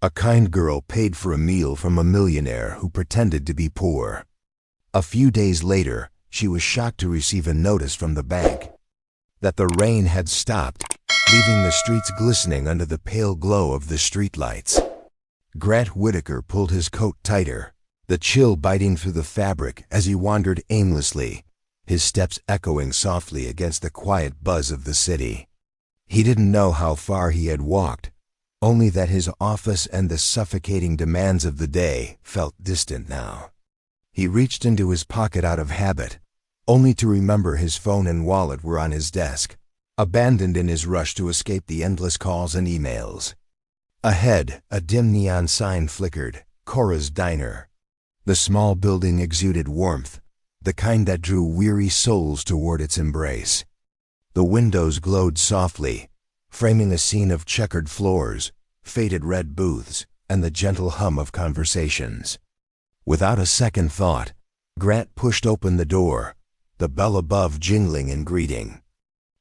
A kind girl paid for a meal from a millionaire who pretended to be poor. A few days later, she was shocked to receive a notice from the bank that the rain had stopped, leaving the streets glistening under the pale glow of the streetlights. Grant Whitaker pulled his coat tighter, the chill biting through the fabric as he wandered aimlessly, his steps echoing softly against the quiet buzz of the city. He didn't know how far he had walked, only that his office and the suffocating demands of the day felt distant now. He reached into his pocket out of habit, only to remember his phone and wallet were on his desk, abandoned in his rush to escape the endless calls and emails. Ahead, a dim neon sign flickered, Cora's Diner. The small building exuded warmth, the kind that drew weary souls toward its embrace. The windows glowed softly, framing a scene of checkered floors, faded red booths, and the gentle hum of conversations. Without a second thought, Grant pushed open the door, the bell above jingling in greeting.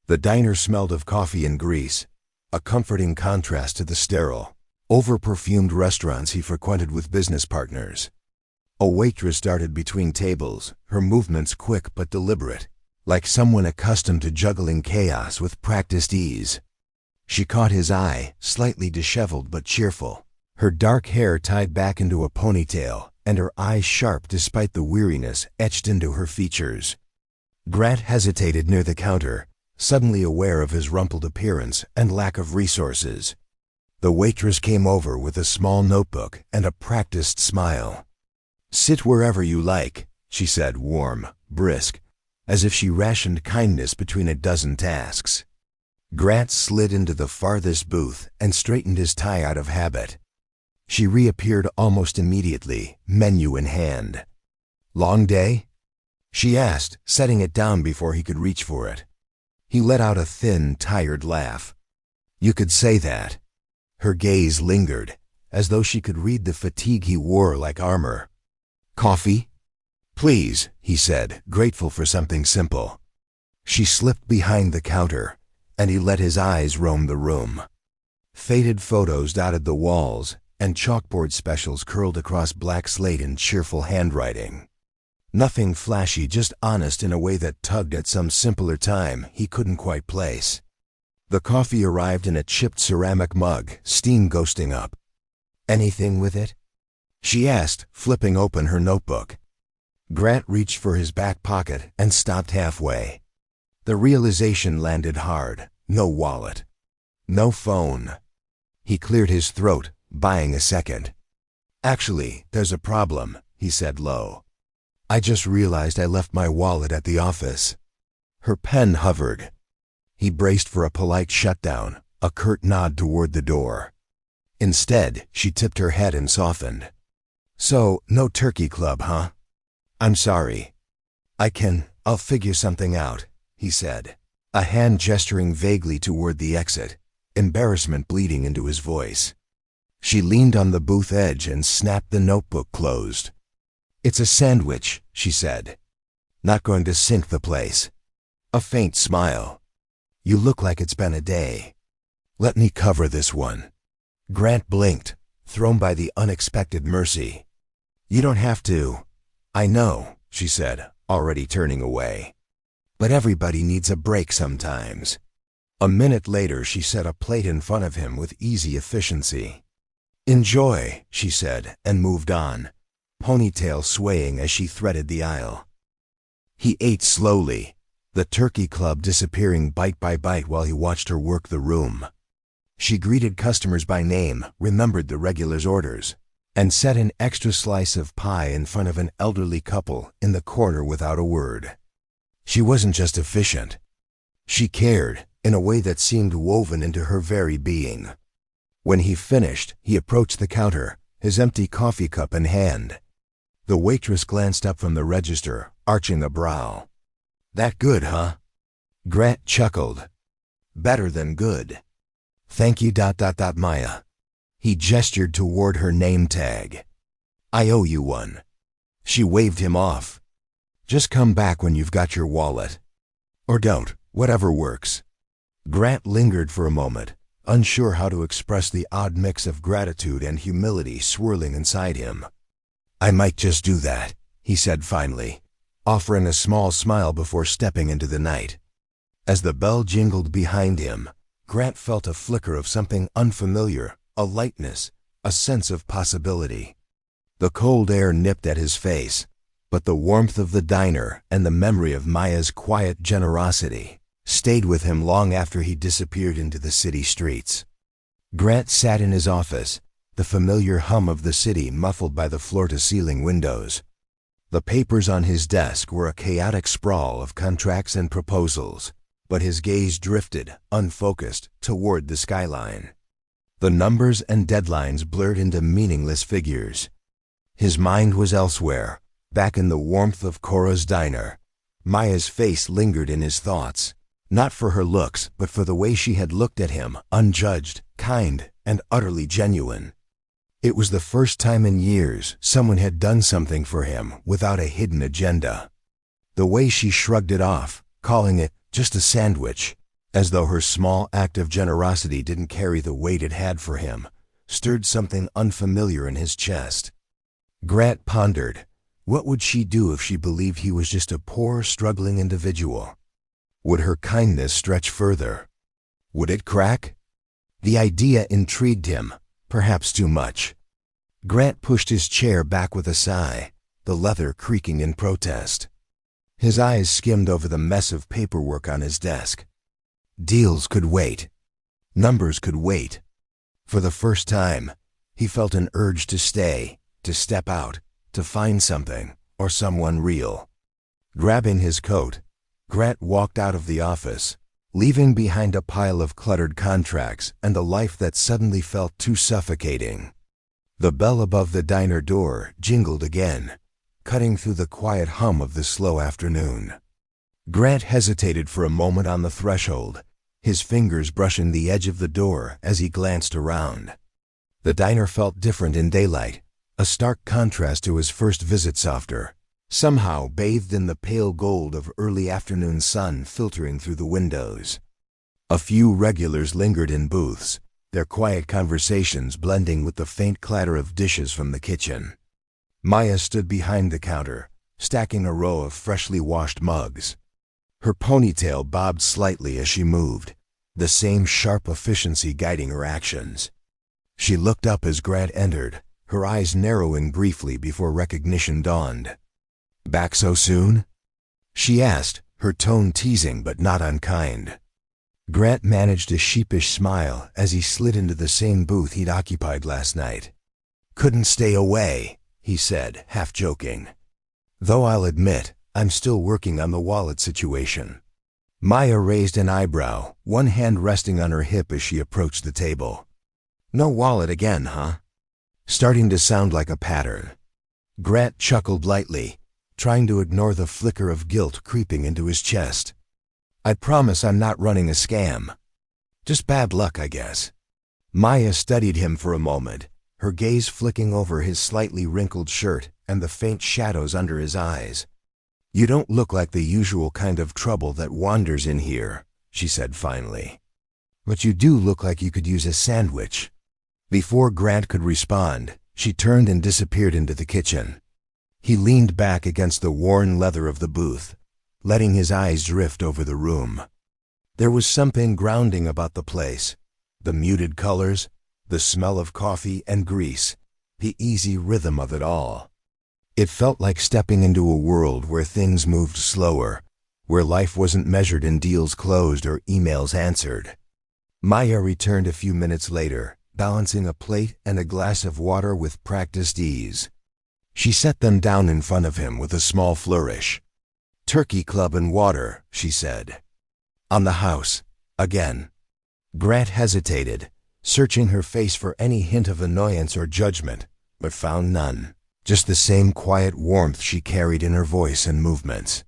The diner smelled of coffee and grease, a comforting contrast to the sterile, over-perfumed restaurants he frequented with business partners. A waitress darted between tables, her movements quick but deliberate, like someone accustomed to juggling chaos with practiced ease. She caught his eye, slightly disheveled but cheerful, her dark hair tied back into a ponytail, and her eyes sharp despite the weariness etched into her features. Grant hesitated near the counter, suddenly aware of his rumpled appearance and lack of resources. The waitress came over with a small notebook and a practiced smile. "Sit wherever you like," she said, warm, brisk, as if she rationed kindness between a dozen tasks. Grant slid into the farthest booth and straightened his tie out of habit. She reappeared almost immediately, menu in hand. "Long day?" she asked, setting it down before he could reach for it. He let out a thin, tired laugh. "You could say that." Her gaze lingered, as though she could read the fatigue he wore like armor. "Coffee?" "Please," he said, grateful for something simple. She slipped behind the counter, and he let his eyes roam the room. Faded photos dotted the walls, and chalkboard specials curled across black slate in cheerful handwriting. Nothing flashy, just honest in a way that tugged at some simpler time he couldn't quite place. The coffee arrived in a chipped ceramic mug, steam ghosting up. "Anything with it?" she asked, flipping open her notebook. Grant reached for his back pocket and stopped halfway. The realization landed hard. No wallet. No phone. He cleared his throat, buying a second. "Actually, there's a problem," he said low. "I just realized I left my wallet at the office." Her pen hovered. He braced for a polite shutdown, a curt nod toward the door. Instead, she tipped her head and softened. "So, no turkey club, huh? I'm sorry. I'll figure something out," he said, a hand gesturing vaguely toward the exit, embarrassment bleeding into his voice. She leaned on the booth edge and snapped the notebook closed. "It's a sandwich," she said. "Not going to sink the place." A faint smile. "You look like it's been a day. Let me cover this one." Grant blinked, thrown by the unexpected mercy. "You don't have to." "I know," she said, already turning away. "But everybody needs a break sometimes." A minute later, she set a plate in front of him with easy efficiency. "Enjoy," she said, and moved on, ponytail swaying as she threaded the aisle. He ate slowly, the turkey club disappearing bite by bite while he watched her work the room. She greeted customers by name, remembered the regulars' orders, and set an extra slice of pie in front of an elderly couple in the corner without a word. She wasn't just efficient. She cared, in a way that seemed woven into her very being. When he finished, he approached the counter, his empty coffee cup in hand. The waitress glanced up from the register, arching a brow. "That good, huh?" Grant chuckled. "Better than good." "Thank you, Maya." He gestured toward her name tag. "I owe you one." She waved him off. "Just come back when you've got your wallet. Or don't, whatever works." Grant lingered for a moment, unsure how to express the odd mix of gratitude and humility swirling inside him. "I might just do that," he said finally, offering a small smile before stepping into the night. As the bell jingled behind him, Grant felt a flicker of something unfamiliar, a lightness, a sense of possibility. The cold air nipped at his face, but the warmth of the diner and the memory of Maya's quiet generosity stayed with him long after he disappeared into the city streets. Grant sat in his office, the familiar hum of the city muffled by the floor-to-ceiling windows. The papers on his desk were a chaotic sprawl of contracts and proposals, but his gaze drifted, unfocused, toward the skyline. The numbers and deadlines blurred into meaningless figures. His mind was elsewhere, back in the warmth of Cora's diner. Maya's face lingered in his thoughts, not for her looks, but for the way she had looked at him, unjudged, kind, and utterly genuine. It was the first time in years someone had done something for him without a hidden agenda. The way she shrugged it off, calling it just a sandwich, as though her small act of generosity didn't carry the weight it had for him, stirred something unfamiliar in his chest. Grant pondered, what would she do if she believed he was just a poor, struggling individual? Would her kindness stretch further? Would it crack? The idea intrigued him, perhaps too much. Grant pushed his chair back with a sigh, the leather creaking in protest. His eyes skimmed over the mess of paperwork on his desk. Deals could wait. Numbers could wait. For the first time, he felt an urge to stay, to step out, to find something or someone real. Grabbing his coat, Grant walked out of the office, leaving behind a pile of cluttered contracts and a life that suddenly felt too suffocating. The bell above the diner door jingled again, cutting through the quiet hum of the slow afternoon. Grant hesitated for a moment on the threshold, his fingers brushing the edge of the door as he glanced around. The diner felt different in daylight, a stark contrast to his first visit, softer, somehow bathed in the pale gold of early afternoon sun filtering through the windows. A few regulars lingered in booths, their quiet conversations blending with the faint clatter of dishes from the kitchen. Maya stood behind the counter, stacking a row of freshly washed mugs. Her ponytail bobbed slightly as she moved, the same sharp efficiency guiding her actions. She looked up as Grant entered, her eyes narrowing briefly before recognition dawned. "Back so soon?" she asked, her tone teasing but not unkind. Grant managed a sheepish smile as he slid into the same booth he'd occupied last night. "Couldn't stay away," he said, half joking. "Though I'll admit, I'm still working on the wallet situation." Maya raised an eyebrow, one hand resting on her hip as she approached the table. "No wallet again, huh?" Starting to sound like a pattern. Grant chuckled lightly, trying to ignore the flicker of guilt creeping into his chest. "I promise I'm not running a scam. Just bad luck, I guess." Maya studied him for a moment, her gaze flicking over his slightly wrinkled shirt and the faint shadows under his eyes. "You don't look like the usual kind of trouble that wanders in here," she said finally. "But you do look like you could use a sandwich." Before Grant could respond, she turned and disappeared into the kitchen. He leaned back against the worn leather of the booth, letting his eyes drift over the room. There was something grounding about the place, the muted colors, the smell of coffee and grease, the easy rhythm of it all. It felt like stepping into a world where things moved slower, where life wasn't measured in deals closed or emails answered. Maya returned a few minutes later, balancing a plate and a glass of water with practiced ease. She set them down in front of him with a small flourish. "Turkey Club and water," she said. "On the house, again." Grant hesitated, searching her face for any hint of annoyance or judgment, but found none. Just the same quiet warmth she carried in her voice and movements.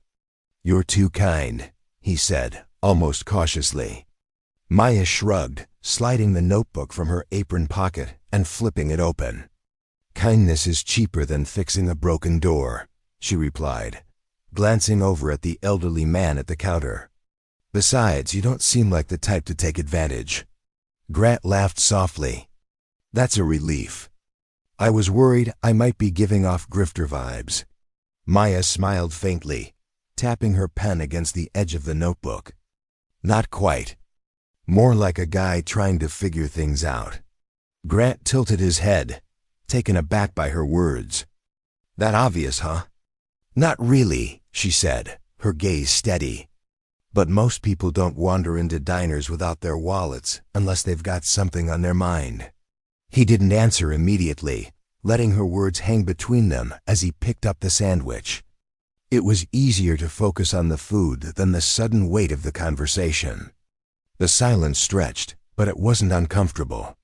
"You're too kind," he said, almost cautiously. Maya shrugged, sliding the notebook from her apron pocket and flipping it open. "Kindness is cheaper than fixing a broken door," she replied, glancing over at the elderly man at the counter. "Besides, you don't seem like the type to take advantage." Grant laughed softly. That's a relief. I was worried I might be giving off grifter vibes. Maya smiled faintly, tapping her pen against the edge of the notebook. Not quite. More like a guy trying to figure things out. Grant tilted his head, taken aback by her words. That obvious, huh? Not really, she said, her gaze steady. But most people don't wander into diners without their wallets unless they've got something on their mind. He didn't answer immediately, letting her words hang between them as he picked up the sandwich. It was easier to focus on the food than the sudden weight of the conversation. The silence stretched, but it wasn't uncomfortable.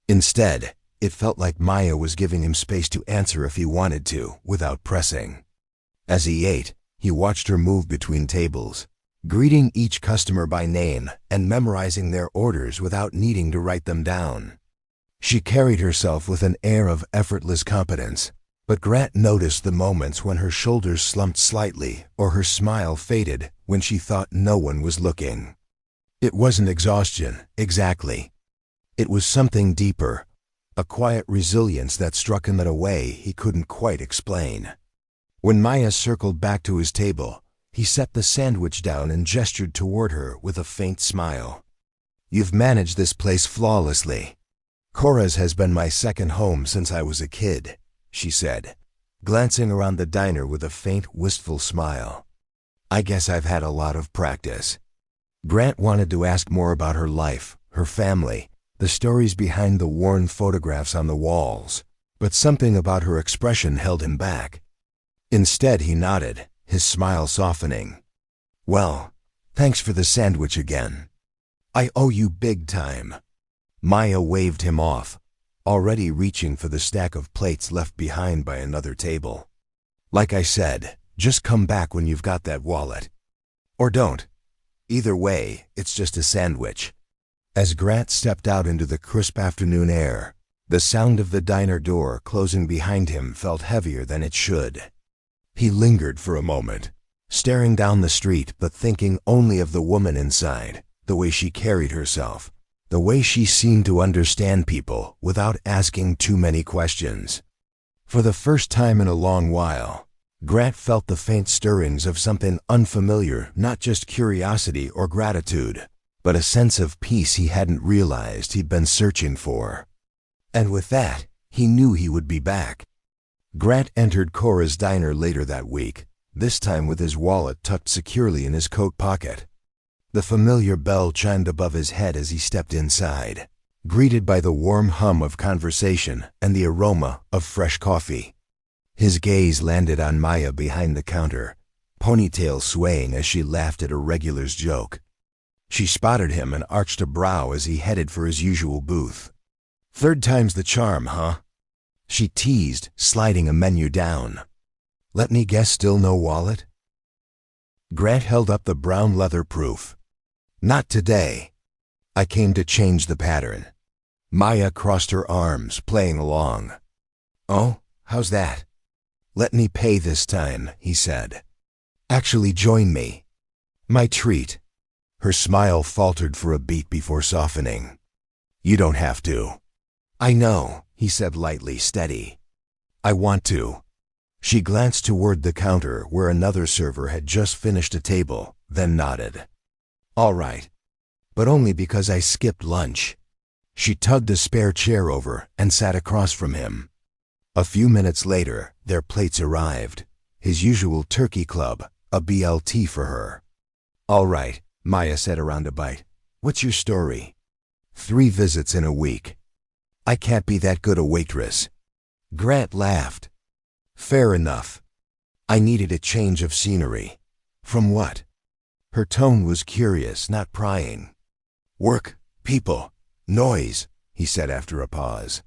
Instead, it felt like Maya was giving him space to answer if he wanted to, without pressing. As he ate, he watched her move between tables, greeting each customer by name and memorizing their orders without needing to write them down. She carried herself with an air of effortless competence, but Grant noticed the moments when her shoulders slumped slightly or her smile faded when she thought no one was looking. It wasn't exhaustion, exactly. It was something deeper, a quiet resilience that struck him in a way he couldn't quite explain. When Maya circled back to his table, he set the sandwich down and gestured toward her with a faint smile. You've managed this place flawlessly. Cora's has been my second home since I was a kid, she said, glancing around the diner with a faint, wistful smile. I guess I've had a lot of practice. Grant wanted to ask more about her life, her family, the stories behind the worn photographs on the walls, but something about her expression held him back. Instead, he nodded, his smile softening. Well, thanks for the sandwich again. I owe you big time. Maya waved him off, already reaching for the stack of plates left behind by another table. Like I said, just come back when you've got that wallet. Or don't. Either way, it's just a sandwich. As Grant stepped out into the crisp afternoon air, the sound of the diner door closing behind him felt heavier than it should. He lingered for a moment, staring down the street but thinking only of the woman inside, the way she carried herself, the way she seemed to understand people without asking too many questions. For the first time in a long while, Grant felt the faint stirrings of something unfamiliar, not just curiosity or gratitude, but a sense of peace he hadn't realized he'd been searching for. And with that, he knew he would be back. Grant entered Cora's diner later that week, this time with his wallet tucked securely in his coat pocket. The familiar bell chimed above his head as he stepped inside, greeted by the warm hum of conversation and the aroma of fresh coffee. His gaze landed on Maya behind the counter, ponytail swaying as she laughed at a regular's joke. She spotted him and arched a brow as he headed for his usual booth. Third time's the charm, huh? She teased, sliding a menu down. Let me guess, still no wallet? Grant held up the brown leather proof. Not today. I came to change the pattern. Maya crossed her arms, playing along. Oh, how's that? Let me pay this time, he said. Actually join me. My treat. Her smile faltered for a beat before softening. You don't have to. I know, he said lightly, steady. I want to. She glanced toward the counter where another server had just finished a table, then nodded. All right. But only because I skipped lunch. She tugged a spare chair over and sat across from him. A few minutes later, their plates arrived. His usual turkey club, a BLT for her. All right, Maya said around a bite. What's your story? 3 visits in a week. I can't be that good a waitress. Grant laughed. Fair enough. I needed a change of scenery. From what? Her tone was curious, not prying. Work, people, noise, he said after a pause.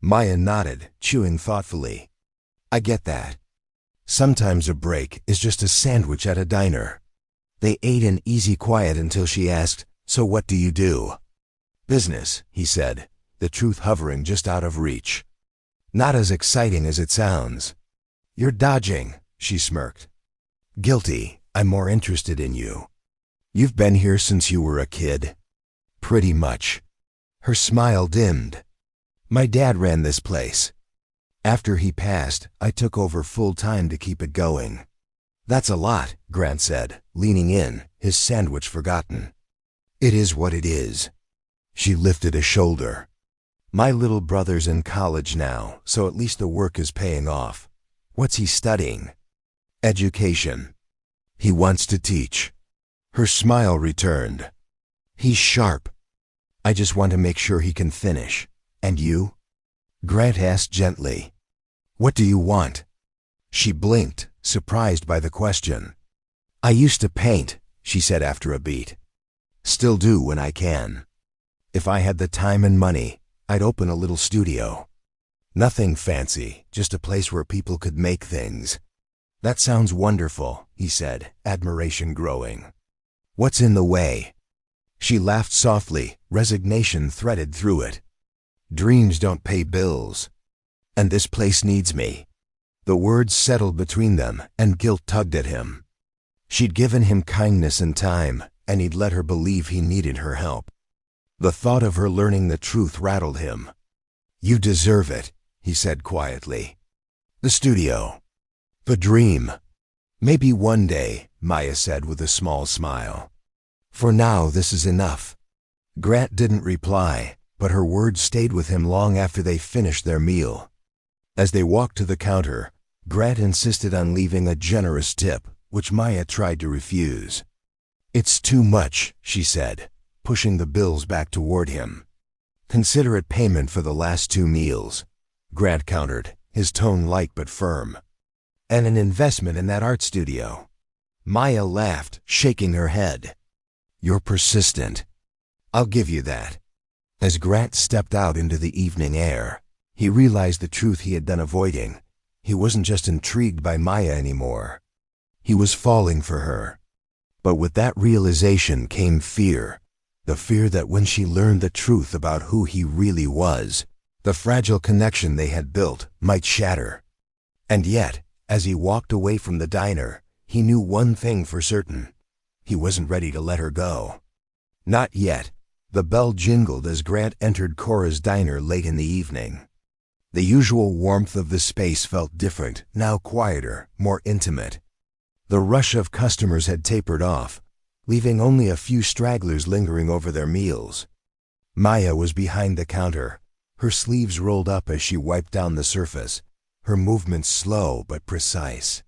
Maya nodded, chewing thoughtfully. I get that. Sometimes a break is just a sandwich at a diner. They ate in easy quiet until she asked, So what do you do? Business, he said, the truth hovering just out of reach. Not as exciting as it sounds. You're dodging, she smirked. Guilty. I'm more interested in you. You've been here since you were a kid? Pretty much. Her smile dimmed. My dad ran this place. After he passed, I took over full-time to keep it going. That's a lot, Grant said, leaning in, his sandwich forgotten. It is what it is. She lifted a shoulder. My little brother's in college now, so at least the work is paying off. What's he studying? Education. He wants to teach. Her smile returned. He's sharp. I just want to make sure he can finish. And you? Grant asked gently. What do you want? She blinked, surprised by the question. I used to paint, she said after a beat. Still do when I can. If I had the time and money, I'd open a little studio. Nothing fancy, just a place where people could make things. That sounds wonderful, he said, admiration growing. What's in the way? She laughed softly, resignation threaded through it. Dreams don't pay bills. And this place needs me. The words settled between them, and guilt tugged at him. She'd given him kindness and time, and he'd let her believe he needed her help. The thought of her learning the truth rattled him. You deserve it, he said quietly. The studio. The dream. Maybe one day, Maya said with a small smile. For now, this is enough. Grant didn't reply, but her words stayed with him long after they finished their meal. As they walked to the counter, Grant insisted on leaving a generous tip, which Maya tried to refuse. It's too much, she said, pushing the bills back toward him. Consider it payment for the last 2 meals, Grant countered, his tone light but firm. And an investment in that art studio. Maya laughed, shaking her head. You're persistent. I'll give you that. As Grant stepped out into the evening air, he realized the truth he had been avoiding. He wasn't just intrigued by Maya anymore. He was falling for her. But with that realization came fear. The fear that when she learned the truth about who he really was, the fragile connection they had built might shatter. And yet, as he walked away from the diner, he knew one thing for certain. He wasn't ready to let her go. Not yet. The bell jingled as Grant entered Cora's diner late in the evening. The usual warmth of the space felt different, now quieter, more intimate. The rush of customers had tapered off, leaving only a few stragglers lingering over their meals. Maya was behind the counter, her sleeves rolled up as she wiped down the surface, her movements slow but precise.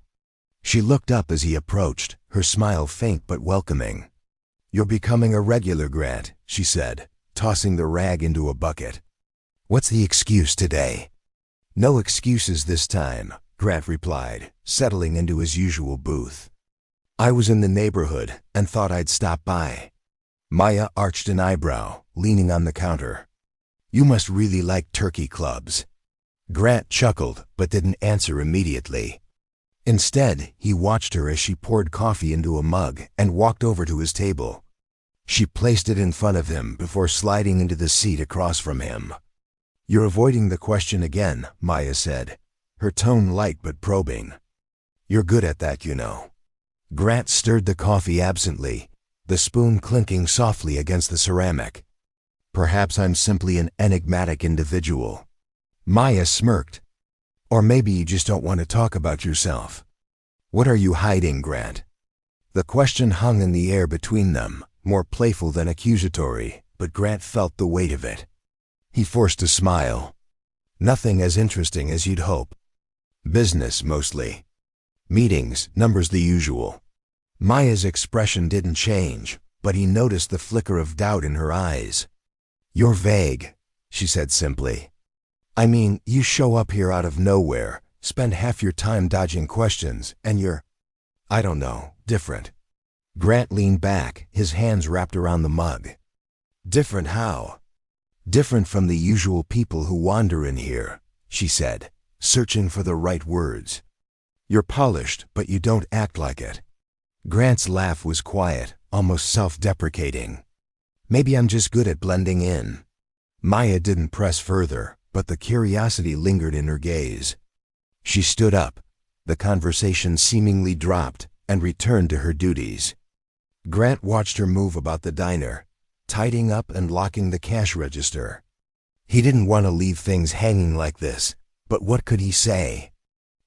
She looked up as he approached, her smile faint but welcoming. You're becoming a regular, Grant, she said, tossing the rag into a bucket. What's the excuse today? No excuses this time, Grant replied, settling into his usual booth. I was in the neighborhood and thought I'd stop by. Maya arched an eyebrow, leaning on the counter. You must really like turkey clubs. Grant chuckled, but didn't answer immediately. Instead, he watched her as she poured coffee into a mug and walked over to his table. She placed it in front of him before sliding into the seat across from him. You're avoiding the question again, Maya said, her tone light but probing. You're good at that, you know. Grant stirred the coffee absently, the spoon clinking softly against the ceramic. Perhaps I'm simply an enigmatic individual. Maya smirked. Or maybe you just don't want to talk about yourself. What are you hiding, Grant? The question hung in the air between them, more playful than accusatory, but Grant felt the weight of it. He forced a smile. Nothing as interesting as you'd hope. Business, mostly. Meetings, numbers the usual. Maya's expression didn't change, but he noticed the flicker of doubt in her eyes. You're vague, she said simply. I mean, you show up here out of nowhere, spend half your time dodging questions, and you're, I don't know, different. Grant leaned back, his hands wrapped around the mug. Different how? Different from the usual people who wander in here, she said, searching for the right words. You're polished, but you don't act like it. Grant's laugh was quiet, almost self-deprecating. Maybe I'm just good at blending in. Maya didn't press further, but the curiosity lingered in her gaze. She stood up. The conversation seemingly dropped and returned to her duties. Grant watched her move about the diner, tidying up and locking the cash register. He didn't want to leave things hanging like this, but what could he say?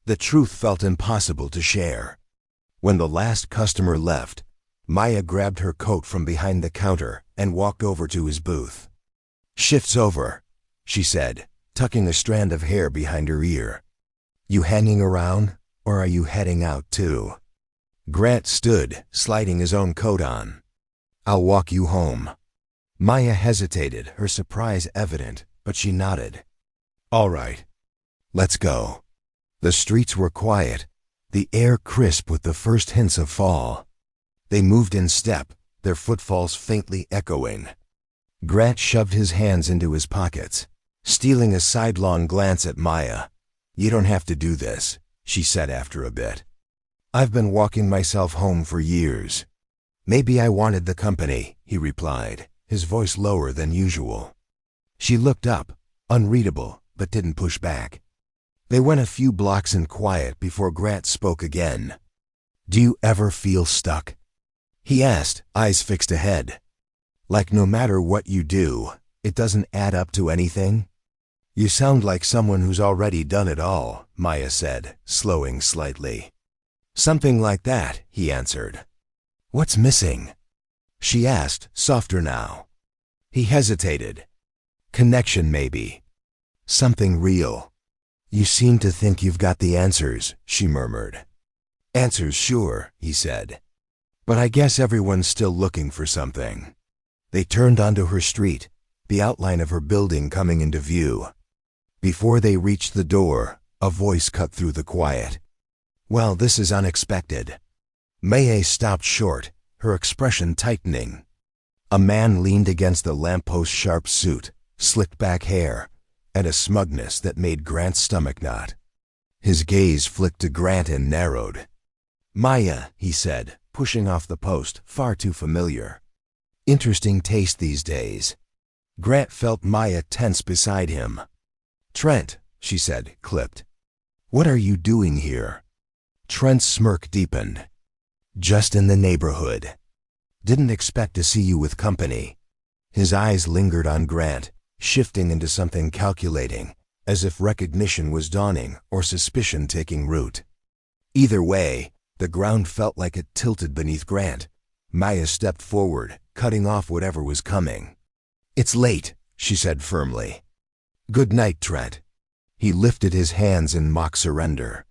The truth felt impossible to share. When the last customer left, Maya grabbed her coat from behind the counter and walked over to his booth. "Shift's over," she said, tucking a strand of hair behind her ear. "You hanging around, or are you heading out too?" Grant stood, sliding his own coat on. "I'll walk you home." Maya hesitated, her surprise evident, but she nodded. "All right. Let's go." The streets were quiet, the air crisp with the first hints of fall. They moved in step, their footfalls faintly echoing. Grant shoved his hands into his pockets, stealing a sidelong glance at Maya. "You don't have to do this," she said after a bit. "I've been walking myself home for years." "Maybe I wanted the company," he replied, his voice lower than usual. She looked up, unreadable, but didn't push back. They went a few blocks in quiet before Grant spoke again. "Do you ever feel stuck?" he asked, eyes fixed ahead. "Like no matter what you do, it doesn't add up to anything?" "You sound like someone who's already done it all," Maya said, slowing slightly. "Something like that," he answered. "What's missing?" she asked, softer now. He hesitated. "Connection, maybe. Something real." "You seem to think you've got the answers," she murmured. "Answers, sure," he said. "But I guess everyone's still looking for something." They turned onto her street, the outline of her building coming into view. Before they reached the door, a voice cut through the quiet. "Well, this is unexpected." Maya stopped short, her expression tightening. A man leaned against the lampost's sharp suit, slicked back hair, and a smugness that made Grant's stomach knot. His gaze flicked to Grant and narrowed. "Maya," he said, pushing off the post, far too familiar. "Interesting taste these days." Grant felt Maya tense beside him. "Trent," she said, clipped. "What are you doing here?" Trent's smirk deepened. "Just in the neighborhood. Didn't expect to see you with company." His eyes lingered on Grant, shifting into something calculating, as if recognition was dawning or suspicion taking root. Either way, the ground felt like it tilted beneath Grant. Maya stepped forward, cutting off whatever was coming. "It's late," she said firmly. "Good night, Trent." He lifted his hands in mock surrender.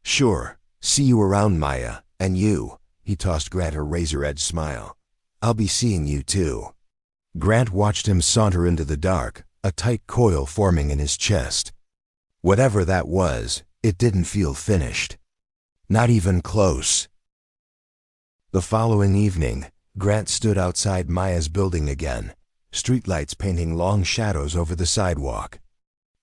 "Sure. See you around, Maya. And you," he tossed Grant a razor-edged smile. "I'll be seeing you too." Grant watched him saunter into the dark, a tight coil forming in his chest. Whatever that was, it didn't feel finished. Not even close. The following evening, Grant stood outside Maya's building again, streetlights painting long shadows over the sidewalk.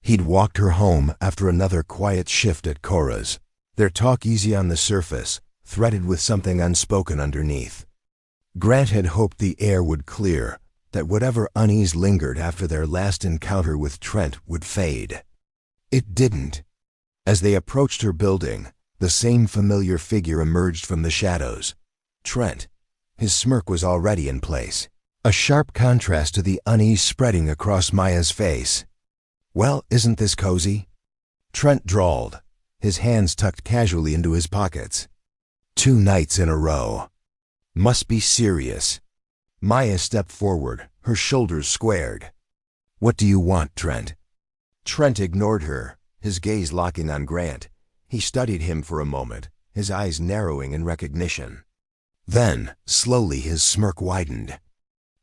He'd walked her home after another quiet shift at Cora's, their talk easy on the surface, threaded with something unspoken underneath. Grant had hoped the air would clear, that whatever unease lingered after their last encounter with Trent would fade. It didn't. As they approached her building, the same familiar figure emerged from the shadows. Trent. His smirk was already in place, a sharp contrast to the unease spreading across Maya's face. "Well, isn't this cozy?" Trent drawled, his hands tucked casually into his pockets. "2 nights in a row. Must be serious." Maya stepped forward, her shoulders squared. "What do you want, Trent?" Trent ignored her, his gaze locking on Grant. He studied him for a moment, his eyes narrowing in recognition. Then, slowly, his smirk widened.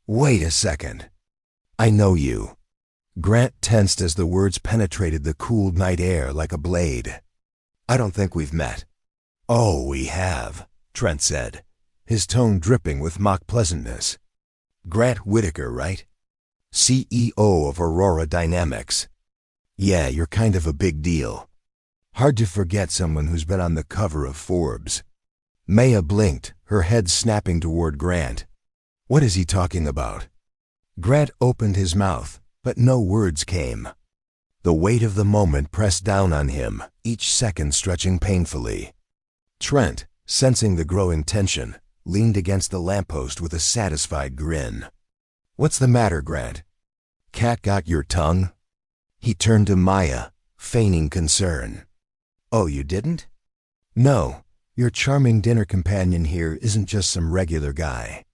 "Wait a second. I know you." Grant tensed as the words penetrated the cool night air like a blade. "I don't think we've met." "Oh, we have," Trent said, his tone dripping with mock pleasantness. "Grant Whitaker, right? CEO of Aurora Dynamics. Yeah, you're kind of a big deal. Hard to forget someone who's been on the cover of Forbes." Maya blinked, her head snapping toward Grant. What is he talking about? Grant opened his mouth, but no words came. The weight of the moment pressed down on him, each second stretching painfully. Trent, sensing the growing tension, leaned against the lamppost with a satisfied grin. What's the matter, Grant? Cat got your tongue? He turned to Maya, feigning concern. Oh, you didn't? No, your charming dinner companion here isn't just some regular guy.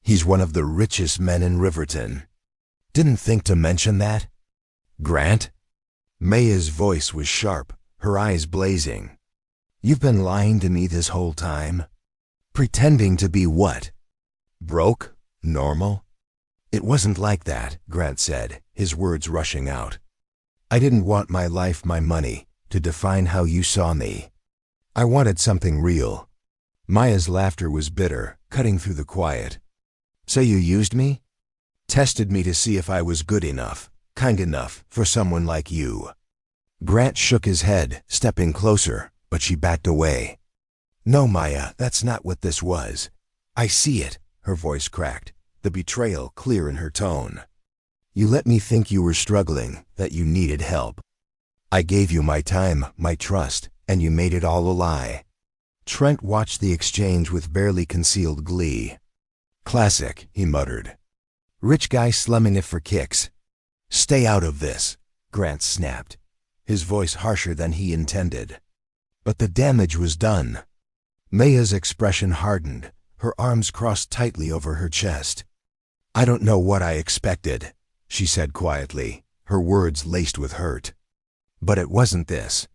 He's one of the richest men in Riverton. Didn't think to mention that? Grant? Maya's voice was sharp, her eyes blazing. You've been lying to me this whole time? Pretending to be what? Broke? Normal? It wasn't like that, Grant said, his words rushing out. I didn't want my life, my money, to define how you saw me. I wanted something real. Maya's laughter was bitter, cutting through the quiet. So you used me? Tested me to see if I was good enough, kind enough for someone like you. Grant shook his head, stepping closer, but she backed away. No, Maya, that's not what this was. I see it, her voice cracked, the betrayal clear in her tone. You let me think you were struggling, that you needed help. I gave you my time, my trust, and you made it all a lie. Trent watched the exchange with barely concealed glee. Classic, he muttered. Rich guy slumming it for kicks. Stay out of this, Grant snapped, his voice harsher than he intended. But the damage was done. Maya's expression hardened, her arms crossed tightly over her chest. I don't know what I expected, she said quietly, her words laced with hurt. But it wasn't this.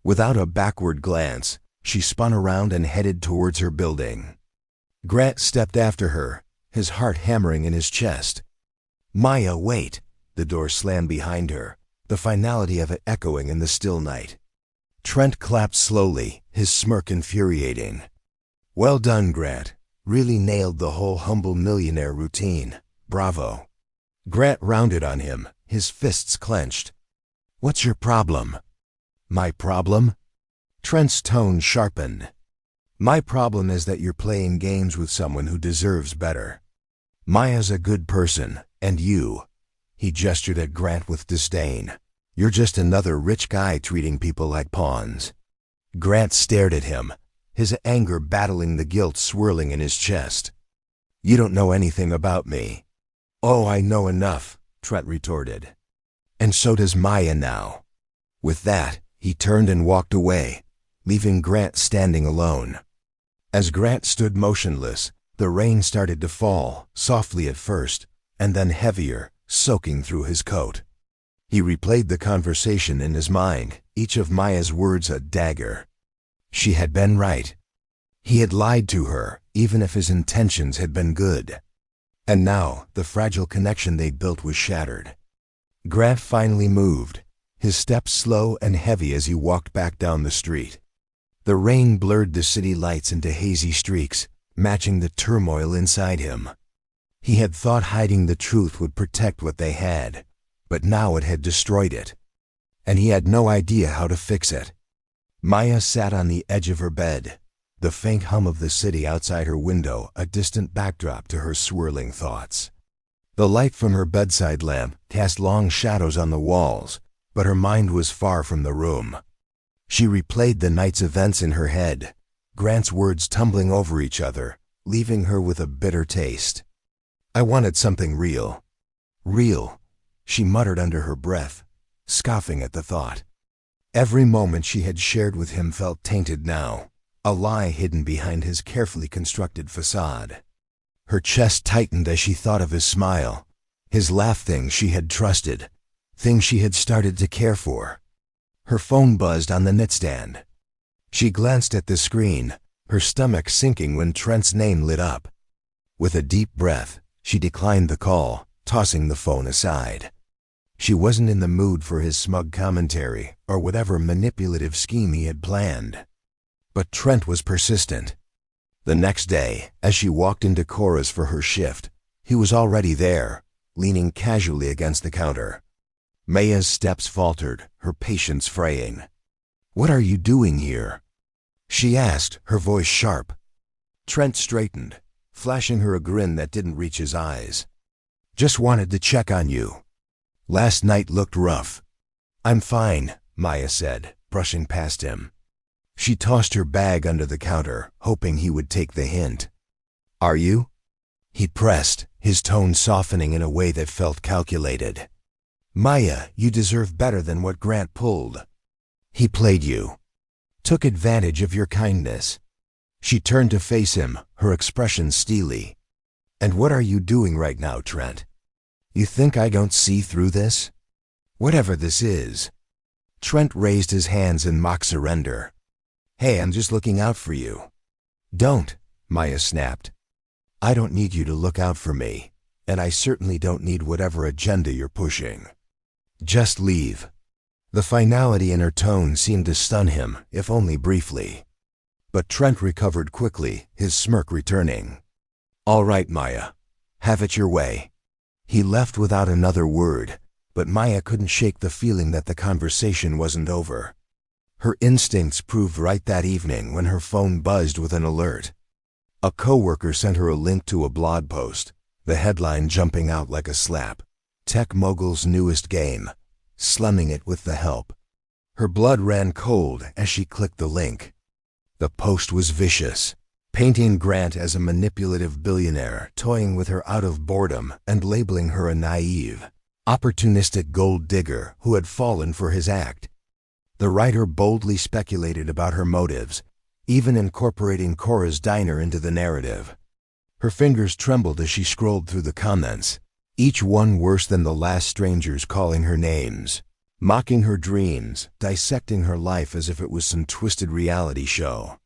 Without a backward glance, she spun around and headed towards her building. Grant stepped after her, his heart hammering in his chest. Maya, wait! The door slammed behind her, the finality of it echoing in the still night. Trent clapped slowly, his smirk infuriating. Well done, Grant. Really nailed the whole humble millionaire routine. Bravo. Grant rounded on him, his fists clenched. What's your problem? My problem? Trent's tone sharpened. My problem is that you're playing games with someone who deserves better. Maya's a good person, and you. He gestured at Grant with disdain. You're just another rich guy treating people like pawns. Grant stared at him, his anger battling the guilt swirling in his chest. You don't know anything about me. Oh, I know enough, Trent retorted. And so does Maya now. With that, he turned and walked away, leaving Grant standing alone. As Grant stood motionless, the rain started to fall, softly at first, and then heavier, soaking through his coat. He replayed the conversation in his mind, each of Maya's words a dagger. She had been right. He had lied to her, even if his intentions had been good. And now, the fragile connection they'd built was shattered. Grant finally moved, his steps slow and heavy as he walked back down the street. The rain blurred the city lights into hazy streaks, matching the turmoil inside him. He had thought hiding the truth would protect what they had, but now it had destroyed it. And he had no idea how to fix it. Maya sat on the edge of her bed, the faint hum of the city outside her window a distant backdrop to her swirling thoughts. The light from her bedside lamp cast long shadows on the walls, but her mind was far from the room. She replayed the night's events in her head, Grant's words tumbling over each other, leaving her with a bitter taste. I wanted something real. Real, she muttered under her breath, scoffing at the thought. Every moment she had shared with him felt tainted now, a lie hidden behind his carefully constructed facade. Her chest tightened as she thought of his smile, his laugh, things she had trusted, things she had started to care for. Her phone buzzed on the nightstand. She glanced at the screen, her stomach sinking when Trent's name lit up. With a deep breath, she declined the call, tossing the phone aside. She wasn't in the mood for his smug commentary or whatever manipulative scheme he had planned. But Trent was persistent. The next day, as she walked into Cora's for her shift, he was already there, leaning casually against the counter. Maya's steps faltered, her patience fraying. What are you doing here? She asked, her voice sharp. Trent straightened, flashing her a grin that didn't reach his eyes. Just wanted to check on you. Last night looked rough. I'm fine, Maya said, brushing past him. She tossed her bag under the counter, hoping he would take the hint. Are you? He pressed, his tone softening in a way that felt calculated. "Maya, you deserve better than what Grant pulled. He played you. Took advantage of your kindness." She turned to face him, her expression steely. "And what are you doing right now, Trent? You think I don't see through this? Whatever this is." Trent raised his hands in mock surrender. "Hey, I'm just looking out for you." "Don't," Maya snapped. "I don't need you to look out for me, and I certainly don't need whatever agenda you're pushing. Just leave." The finality in her tone seemed to stun him, if only briefly. But Trent recovered quickly, his smirk returning. "All right, Maya. Have it your way." He left without another word, but Maya couldn't shake the feeling that the conversation wasn't over. Her instincts proved right that evening when her phone buzzed with an alert. A coworker sent her a link to a blog post, the headline jumping out like a slap: "Tech mogul's newest game, slumming it with the help." Her blood ran cold as she clicked the link. The post was vicious, painting Grant as a manipulative billionaire toying with her out of boredom and labeling her a naive, opportunistic gold digger who had fallen for his act. The writer boldly speculated about her motives, even incorporating Cora's diner into the narrative. Her fingers trembled as she scrolled through the comments, each one worse than the last strangers calling her names, mocking her dreams, dissecting her life as if it was some twisted reality show.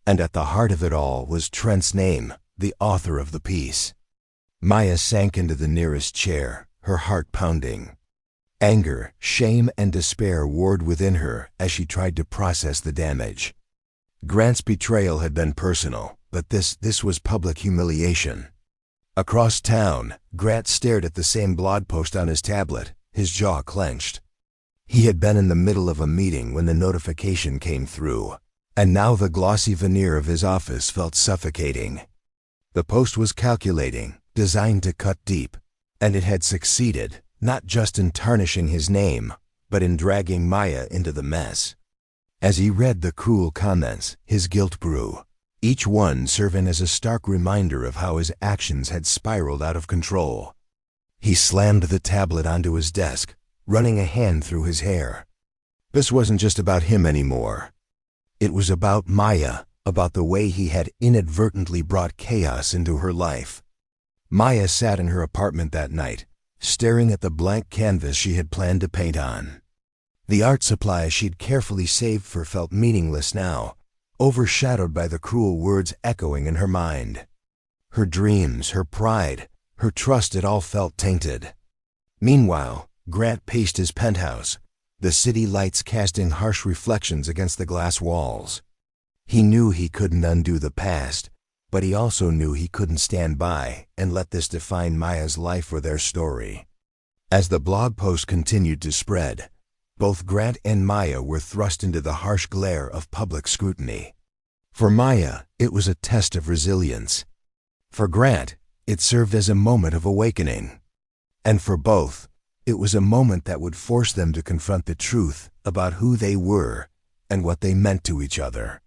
And at the heart of it all was Trent's name, the author of the piece. Maya sank into the nearest chair, her heart pounding. Anger, shame, and despair warred within her as she tried to process the damage. Grant's betrayal had been personal, but this was public humiliation. Across town, Grant stared at the same blog post on his tablet, his jaw clenched. He had been in the middle of a meeting when the notification came through, and now the glossy veneer of his office felt suffocating. The post was calculating, designed to cut deep, and it had succeeded, not just in tarnishing his name, but in dragging Maya into the mess. As he read the cruel comments, his guilt grew, each one serving as a stark reminder of how his actions had spiraled out of control. He slammed the tablet onto his desk, running a hand through his hair. This wasn't just about him anymore. It was about Maya, about the way he had inadvertently brought chaos into her life. Maya sat in her apartment that night, staring at the blank canvas she had planned to paint on. The art supply she'd carefully saved for felt meaningless now, overshadowed by the cruel words echoing in her mind. Her dreams, her pride, her trust, it all felt tainted. Meanwhile, Grant paced his penthouse, the city lights casting harsh reflections against the glass walls. He knew he couldn't undo the past, but he also knew he couldn't stand by and let this define Maya's life or their story. As the blog post continued to spread, both Grant and Maya were thrust into the harsh glare of public scrutiny. For Maya, it was a test of resilience. For Grant, it served as a moment of awakening. And for both, it was a moment that would force them to confront the truth about who they were and what they meant to each other.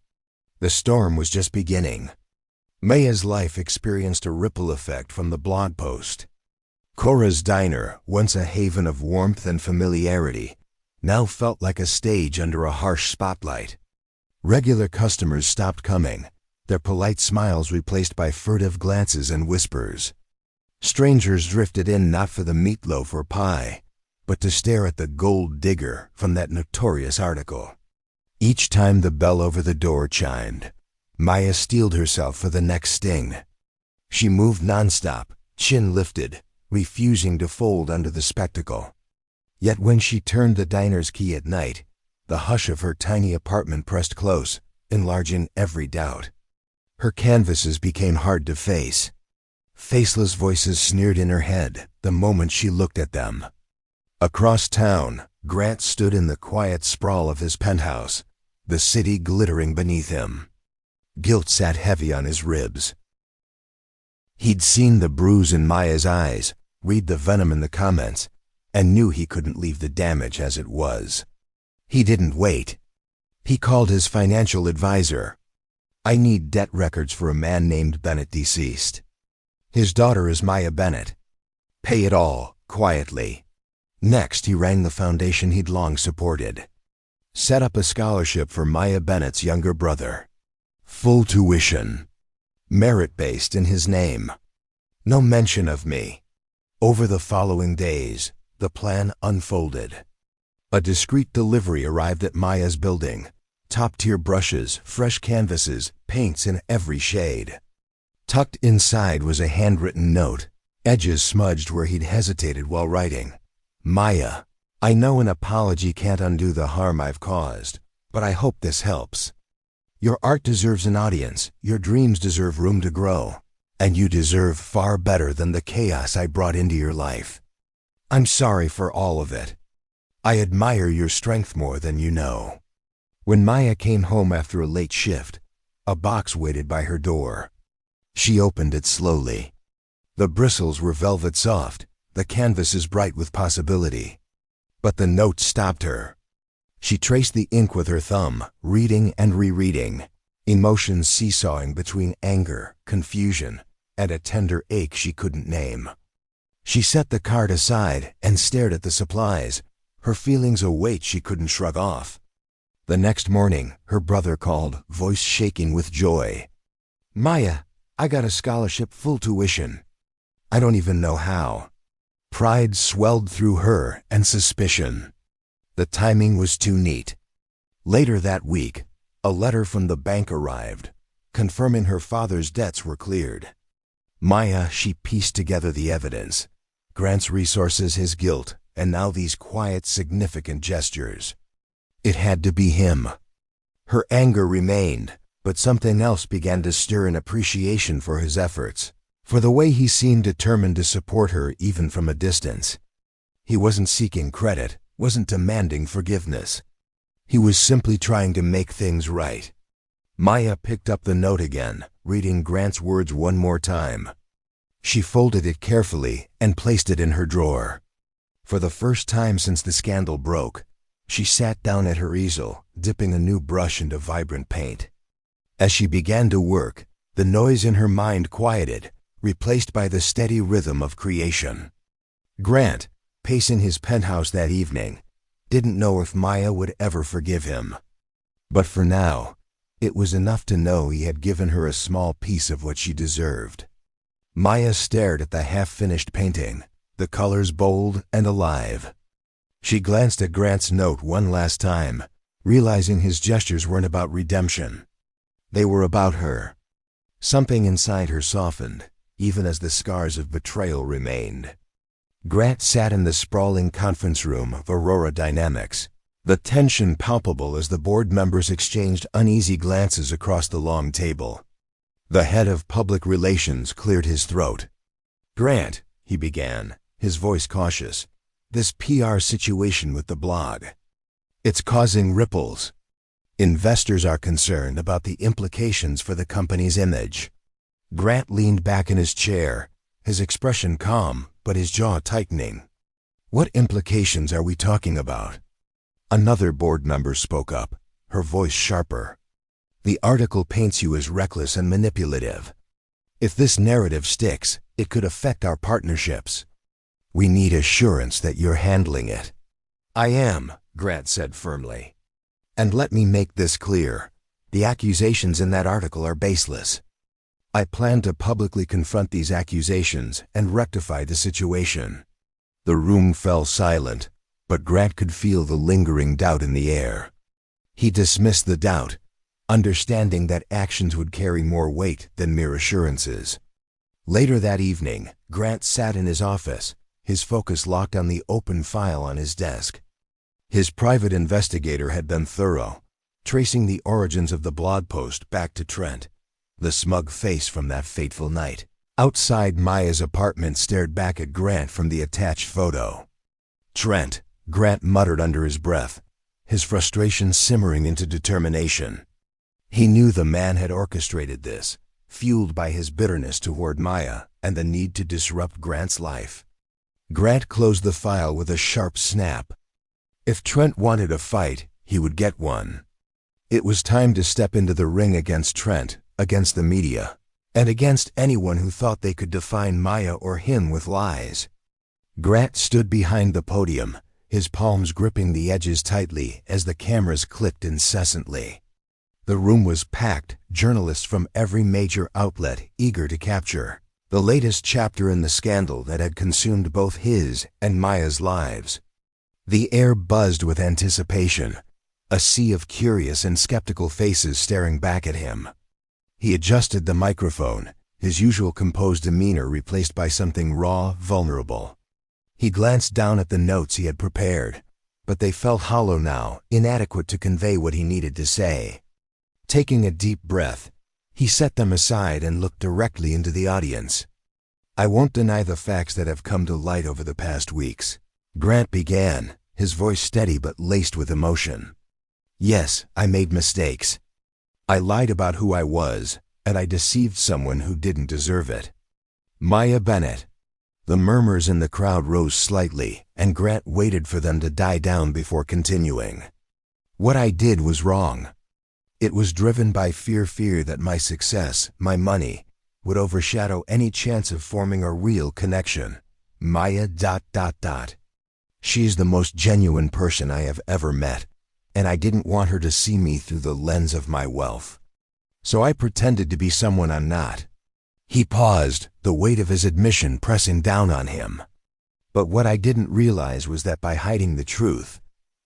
The storm was just beginning. Maya's life experienced a ripple effect from the blog post. Cora's diner, once a haven of warmth and familiarity, now felt like a stage under a harsh spotlight. Regular customers stopped coming, their polite smiles replaced by furtive glances and whispers. Strangers drifted in not for the meatloaf or pie, but to stare at the gold digger from that notorious article. Each time the bell over the door chimed, Maya steeled herself for the next sting. She moved nonstop, chin lifted, refusing to fold under the spectacle. Yet when she turned the diner's key at night, the hush of her tiny apartment pressed close, enlarging every doubt. Her canvases became hard to face. Faceless voices sneered in her head the moment she looked at them. Across town, Grant stood in the quiet sprawl of his penthouse, the city glittering beneath him. Guilt sat heavy on his ribs. He'd seen the bruise in Maya's eyes, read the venom in the comments, and knew he couldn't leave the damage as it was. He didn't wait. He called his financial advisor. "I need debt records for a man named Bennett deceased." His daughter is Maya Bennett. Pay it all, quietly. Next, he rang the foundation he'd long supported. Set up a scholarship for Maya Bennett's younger brother. Full tuition. Merit-based in his name. No mention of me. Over the following days, the plan unfolded. A discreet delivery arrived at Maya's building. Top-tier brushes, fresh canvases, paints in every shade. Tucked inside was a handwritten note, edges smudged where he'd hesitated while writing. Maya, I know an apology can't undo the harm I've caused, but I hope this helps. Your art deserves an audience, your dreams deserve room to grow, and you deserve far better than the chaos I brought into your life. I'm sorry for all of it. I admire your strength more than you know. When Maya came home after a late shift, a box waited by her door. She opened it slowly. The bristles were velvet soft, the canvases bright with possibility. But the note stopped her. She traced the ink with her thumb, reading and rereading, emotions seesawing between anger, confusion, and a tender ache she couldn't name. She set the card aside and stared at the supplies, her feelings a weight she couldn't shrug off. The next morning, her brother called, voice shaking with joy. Maya, I got a scholarship, full tuition. I don't even know how. Pride swelled through her and suspicion. The timing was too neat. Later that week, a letter from the bank arrived, confirming her father's debts were cleared. Maya, she pieced together the evidence. Grant's resources, his guilt, and now these quiet, significant gestures. It had to be him. Her anger remained, but something else began to stir an appreciation for his efforts, for the way he seemed determined to support her even from a distance. He wasn't seeking credit, wasn't demanding forgiveness. He was simply trying to make things right. Maya picked up the note again, reading Grant's words one more time. She folded it carefully and placed it in her drawer. For the first time since the scandal broke, she sat down at her easel, dipping a new brush into vibrant paint. As she began to work, the noise in her mind quieted, replaced by the steady rhythm of creation. Grant, pacing his penthouse that evening, didn't know if Maya would ever forgive him. But for now, it was enough to know he had given her a small piece of what she deserved. Maya stared at the half-finished painting, the colors bold and alive. She glanced at Grant's note one last time, realizing his gestures weren't about redemption. They were about her. Something inside her softened, even as the scars of betrayal remained. Grant sat in the sprawling conference room of Aurora Dynamics, the tension palpable as the board members exchanged uneasy glances across the long table. The head of public relations cleared his throat. Grant, he began, his voice cautious, this PR situation with the blog. It's causing ripples. Investors are concerned about the implications for the company's image. Grant leaned back in his chair, his expression calm, but his jaw tightening. What implications are we talking about? Another board member spoke up, her voice sharper. The article paints you as reckless and manipulative. If this narrative sticks, it could affect our partnerships. We need assurance that you're handling it. I am, Grant said firmly. And let me make this clear. The accusations in that article are baseless. I plan to publicly confront these accusations and rectify the situation. The room fell silent, but Grant could feel the lingering doubt in the air. He dismissed the doubt, understanding that actions would carry more weight than mere assurances. Later that evening, Grant sat in his office, his focus locked on the open file on his desk. His private investigator had been thorough, tracing the origins of the blog post back to Trent, the smug face from that fateful night. Outside Maya's apartment stared back at Grant from the attached photo. Trent, Grant muttered under his breath, his frustration simmering into determination. He knew the man had orchestrated this, fueled by his bitterness toward Maya and the need to disrupt Grant's life. Grant closed the file with a sharp snap. If Trent wanted a fight, he would get one. It was time to step into the ring against Trent, against the media, and against anyone who thought they could define Maya or him with lies. Grant stood behind the podium, his palms gripping the edges tightly as the cameras clicked incessantly. The room was packed, journalists from every major outlet eager to capture the latest chapter in the scandal that had consumed both his and Maya's lives. The air buzzed with anticipation, a sea of curious and skeptical faces staring back at him. He adjusted the microphone, his usual composed demeanor replaced by something raw, vulnerable. He glanced down at the notes he had prepared, but they felt hollow now, inadequate to convey what he needed to say. Taking a deep breath, he set them aside and looked directly into the audience. "I won't deny the facts that have come to light over the past weeks," Grant began, his voice steady but laced with emotion. "Yes, I made mistakes. I lied about who I was, and I deceived someone who didn't deserve it." Maya Bennett. The murmurs in the crowd rose slightly, and Grant waited for them to die down before continuing. "What I did was wrong. It was driven by fear that my success, my money, would overshadow any chance of forming a real connection. Maya ... She's the most genuine person I have ever met, and I didn't want her to see me through the lens of my wealth. So I pretended to be someone I'm not." He paused, the weight of his admission pressing down on him. "But what I didn't realize was that by hiding the truth,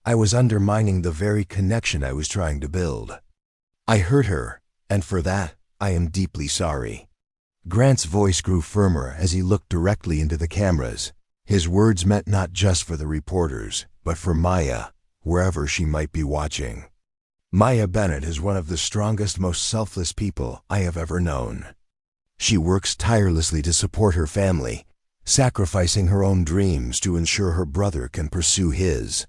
I was undermining the very connection I was trying to build. I hurt her, and for that, I am deeply sorry." Grant's voice grew firmer as he looked directly into the cameras. His words meant not just for the reporters, but for Maya, wherever she might be watching. "Maya Bennett is one of the strongest, most selfless people I have ever known. She works tirelessly to support her family, sacrificing her own dreams to ensure her brother can pursue his.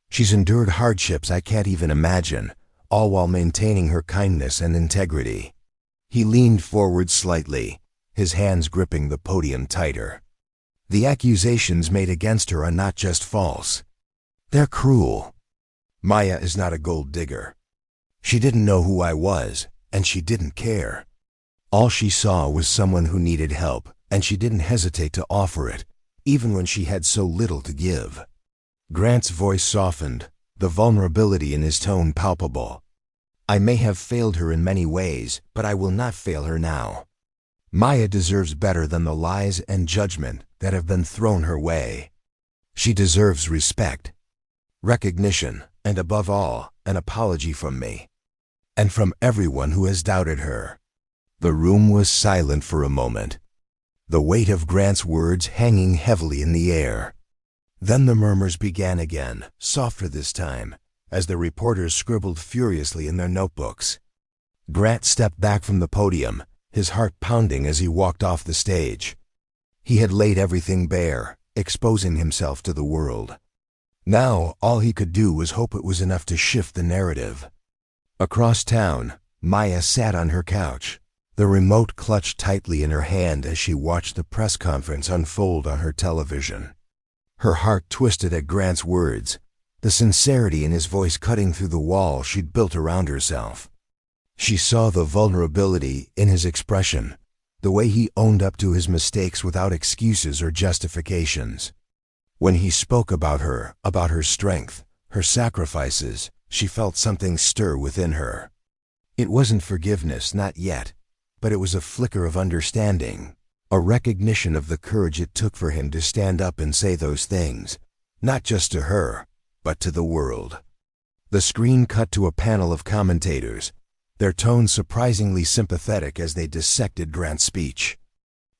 She's endured hardships I can't even imagine, all while maintaining her kindness and integrity." He leaned forward slightly, his hands gripping the podium tighter. "The accusations made against her are not just false. They're cruel. Maya is not a gold digger. She didn't know who I was, and she didn't care. All she saw was someone who needed help, and she didn't hesitate to offer it, even when she had so little to give." Grant's voice softened, the vulnerability in his tone palpable. "I may have failed her in many ways, but I will not fail her now. Maya deserves better than the lies and judgment that have been thrown her way. She deserves respect, recognition, and above all, an apology from me, and from everyone who has doubted her." The room was silent for a moment, the weight of Grant's words hanging heavily in the air. Then the murmurs began again, softer this time, as the reporters scribbled furiously in their notebooks. Grant stepped back from the podium, his heart pounding as he walked off the stage. He had laid everything bare, exposing himself to the world. Now all he could do was hope it was enough to shift the narrative. Across town, Maya sat on her couch, the remote clutched tightly in her hand as she watched the press conference unfold on her television. Her heart twisted at Grant's words, the sincerity in his voice cutting through the wall she'd built around herself. She saw the vulnerability in his expression, the way he owned up to his mistakes without excuses or justifications. When he spoke about her strength, her sacrifices, she felt something stir within her. It wasn't forgiveness, not yet, but it was a flicker of understanding, a recognition of the courage it took for him to stand up and say those things, not just to her, but to the world. The screen cut to a panel of commentators, their tones surprisingly sympathetic as they dissected Grant's speech.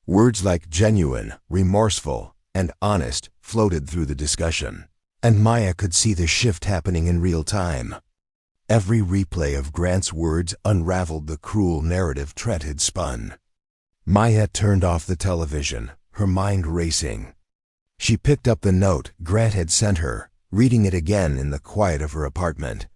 Words like genuine, remorseful, and honest floated through the discussion, and Maya could see the shift happening in real time. Every replay of Grant's words unraveled the cruel narrative Trent had spun. Maya turned off the television, her mind racing. She picked up the note Grant had sent her, reading it again in the quiet of her apartment.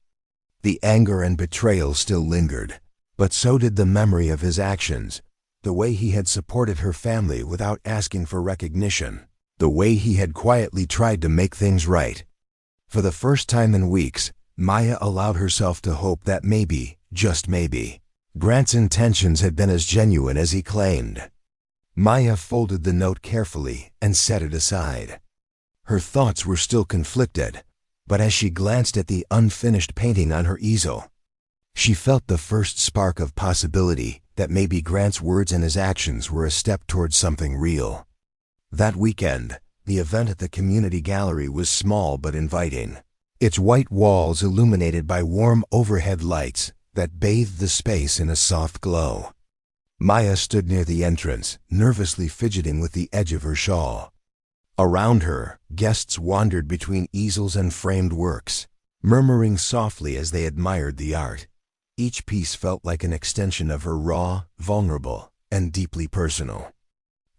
The anger and betrayal still lingered, but so did the memory of his actions, the way he had supported her family without asking for recognition, the way he had quietly tried to make things right. For the first time in weeks, Maya allowed herself to hope that maybe, just maybe, Grant's intentions had been as genuine as he claimed. Maya folded the note carefully and set it aside. Her thoughts were still conflicted, but as she glanced at the unfinished painting on her easel, she felt the first spark of possibility that maybe Grant's words and his actions were a step towards something real. That weekend, the event at the community gallery was small but inviting, its white walls illuminated by warm overhead lights that bathed the space in a soft glow. Maya stood near the entrance, nervously fidgeting with the edge of her shawl. Around her, guests wandered between easels and framed works, murmuring softly as they admired the art. Each piece felt like an extension of her, raw, vulnerable, and deeply personal.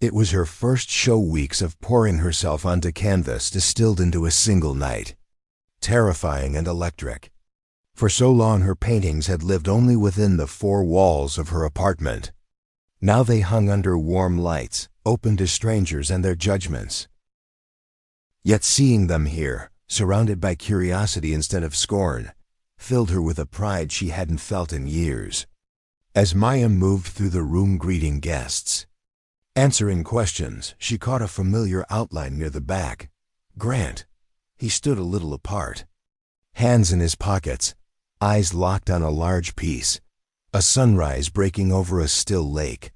It was her first show weeks of pouring herself onto canvas distilled into a single night. Terrifying and electric. For so long her paintings had lived only within the four walls of her apartment. Now they hung under warm lights, open to strangers and their judgments. Yet seeing them here, surrounded by curiosity instead of scorn, filled her with a pride she hadn't felt in years. As Maya moved through the room greeting guests, answering questions, she caught a familiar outline near the back. Grant. He stood a little apart, hands in his pockets, eyes locked on a large piece, a sunrise breaking over a still lake.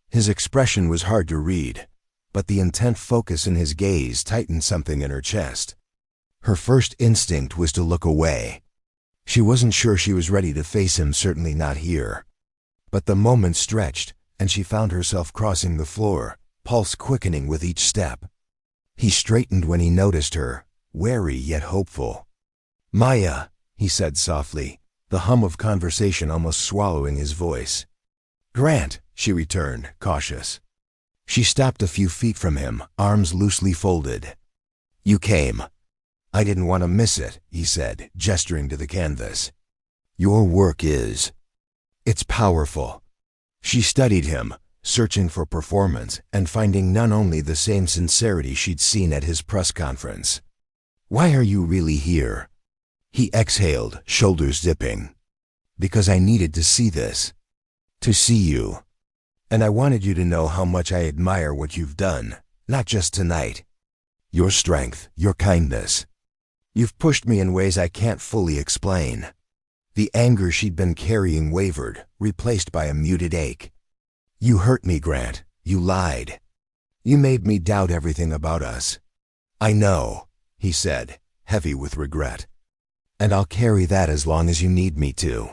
His expression was hard to read, but the intent focus in his gaze tightened something in her chest. Her first instinct was to look away. She wasn't sure she was ready to face him, certainly not here. But the moment stretched, and she found herself crossing the floor, pulse quickening with each step. He straightened when he noticed her, wary yet hopeful. "Maya," he said softly, the hum of conversation almost swallowing his voice. "Grant," she returned, cautious. She stopped a few feet from him, arms loosely folded. "You came. I didn't want to miss it," he said, gesturing to the canvas. "Your work is. It's powerful." She studied him, searching for performance and finding none, only the same sincerity she'd seen at his press conference. "Why are you really here?" He exhaled, shoulders dipping. "Because I needed to see this. To see you. And I wanted you to know how much I admire what you've done, not just tonight. Your strength, your kindness. You've pushed me in ways I can't fully explain." The anger she'd been carrying wavered, replaced by a muted ache. "You hurt me, Grant. You lied. You made me doubt everything about us." "I know," he said, heavy with regret. "And I'll carry that as long as you need me to.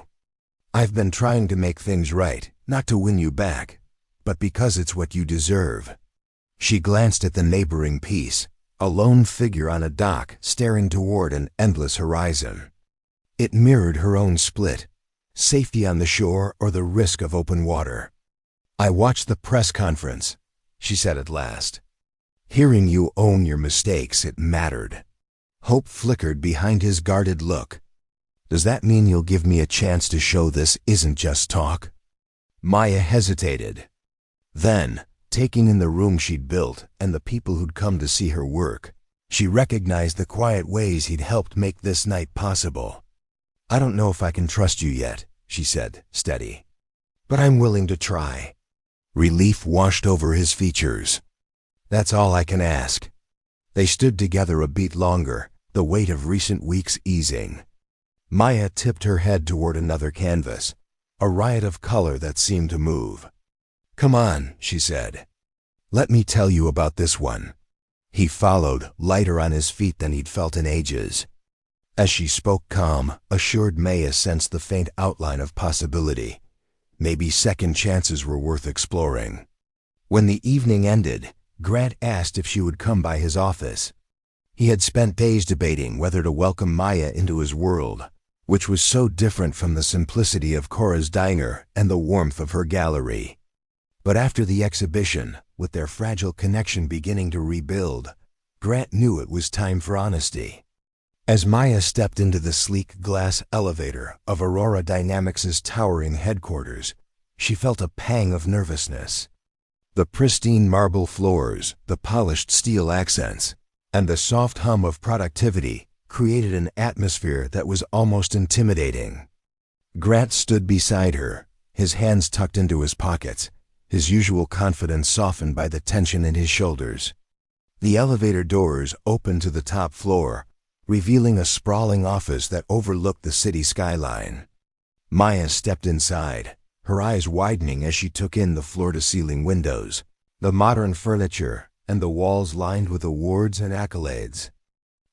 I've been trying to make things right, not to win you back, but because it's what you deserve." She glanced at the neighboring piece, a lone figure on a dock staring toward an endless horizon. It mirrored her own split, safety on the shore or the risk of open water. "I watched the press conference," she said at last. "Hearing you own your mistakes, it mattered." Hope flickered behind his guarded look. "Does that mean you'll give me a chance to show this isn't just talk?" Maya hesitated. Then, taking in the room she'd built and the people who'd come to see her work, she recognized the quiet ways he'd helped make this night possible. "I don't know if I can trust you yet," she said, steady. "But I'm willing to try." Relief washed over his features. "That's all I can ask." They stood together a beat longer, the weight of recent weeks easing. Maya tipped her head toward another canvas, a riot of color that seemed to move. "Come on," she said. "Let me tell you about this one." He followed, lighter on his feet than he'd felt in ages. As she spoke calm, assured, Maya sensed the faint outline of possibility. Maybe second chances were worth exploring. When the evening ended, Grant asked if she would come by his office. He had spent days debating whether to welcome Maya into his world, which was so different from the simplicity of Cora's diner and the warmth of her gallery. But after the exhibition, with their fragile connection beginning to rebuild, Grant knew it was time for honesty. As Maya stepped into the sleek glass elevator of Aurora Dynamics' towering headquarters, she felt a pang of nervousness. The pristine marble floors, the polished steel accents, and the soft hum of productivity created an atmosphere that was almost intimidating. Grant stood beside her, his hands tucked into his pockets, his usual confidence softened by the tension in his shoulders. The elevator doors opened to the top floor, revealing a sprawling office that overlooked the city skyline. Maya stepped inside, her eyes widening as she took in the floor-to-ceiling windows, the modern furniture, and the walls lined with awards and accolades.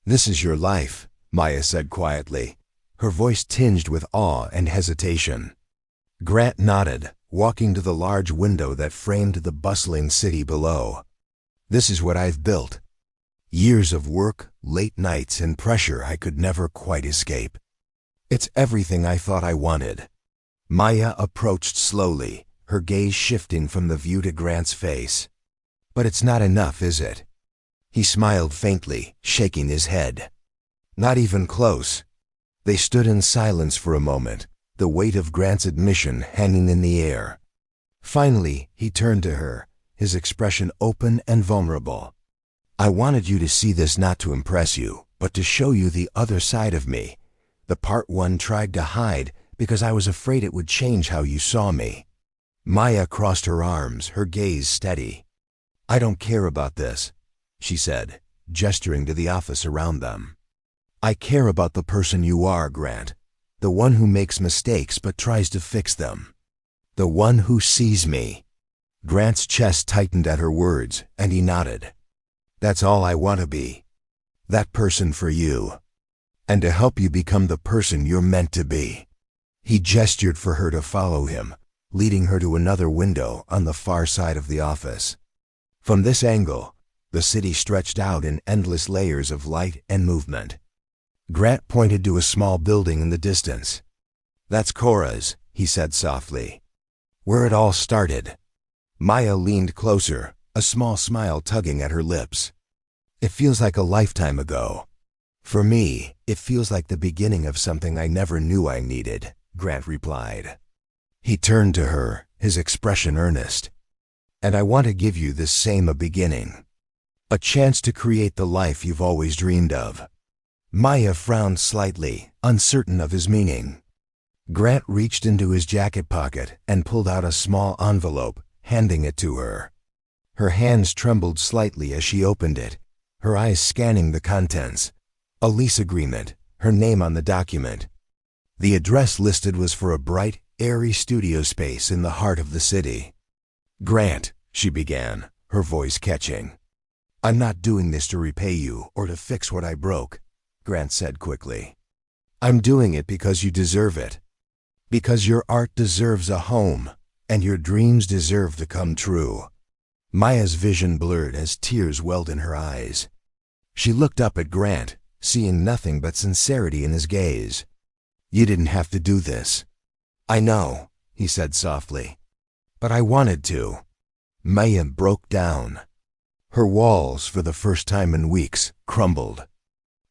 "This is your life," Maya said quietly, her voice tinged with awe and hesitation. Grant nodded, walking to the large window that framed the bustling city below. "This is what I've built. Years of work, late nights, and pressure I could never quite escape. It's everything I thought I wanted." Maya approached slowly, her gaze shifting from the view to Grant's face. "But it's not enough, is it?" He smiled faintly, shaking his head. "Not even close." They stood in silence for a moment, the weight of Grant's admission hanging in the air. Finally, he turned to her, his expression open and vulnerable. "I wanted you to see this not to impress you, but to show you the other side of me, the part one tried to hide because I was afraid it would change how you saw me." Maya crossed her arms, her gaze steady. "I don't care about this," she said, gesturing to the office around them. "I care about the person you are, Grant, the one who makes mistakes but tries to fix them. The one who sees me." Grant's chest tightened at her words, and he nodded. "That's all I want to be. That person for you. And to help you become the person you're meant to be." He gestured for her to follow him, leading her to another window on the far side of the office. From this angle, the city stretched out in endless layers of light and movement. Grant pointed to a small building in the distance. "That's Cora's," he said softly. "Where it all started." Maya leaned closer, a small smile tugging at her lips. "It feels like a lifetime ago. For me, it feels like the beginning of something I never knew I needed," Grant replied. He turned to her, his expression earnest. "And I want to give you this same a beginning. A chance to create the life you've always dreamed of." Maya frowned slightly, uncertain of his meaning. Grant reached into his jacket pocket and pulled out a small envelope, handing it to her. Her hands trembled slightly as she opened it, her eyes scanning the contents. A lease agreement, her name on the document. The address listed was for a bright, airy studio space in the heart of the city. "Grant," she began, her voice catching. "I'm not doing this to repay you or to fix what I broke," Grant said quickly. "I'm doing it because you deserve it. Because your art deserves a home, and your dreams deserve to come true." Maya's vision blurred as tears welled in her eyes. She looked up at Grant, seeing nothing but sincerity in his gaze. "You didn't have to do this." "I know," he said softly. "But I wanted to." Maya broke down. Her walls, for the first time in weeks, crumbled.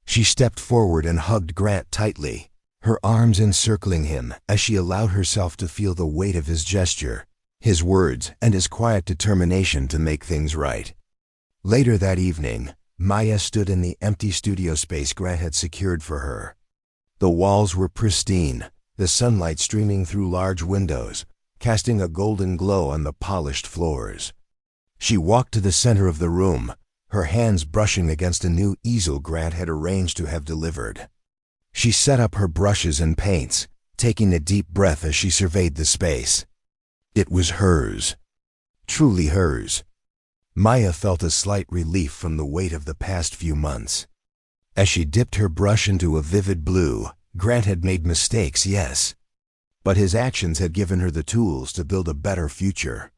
She stepped forward and hugged Grant tightly, her arms encircling him as she allowed herself to feel the weight of his gesture, his words, and his quiet determination to make things right. Later that evening, Maya stood in the empty studio space Grant had secured for her. The walls were pristine, the sunlight streaming through large windows, casting a golden glow on the polished floors. She walked to the center of the room, her hands brushing against a new easel Grant had arranged to have delivered. She set up her brushes and paints, taking a deep breath as she surveyed the space. It was hers. Truly hers. Maya felt a slight relief from the weight of the past few months. As she dipped her brush into a vivid blue, Grant had made mistakes, yes. But his actions had given her the tools to build a better future.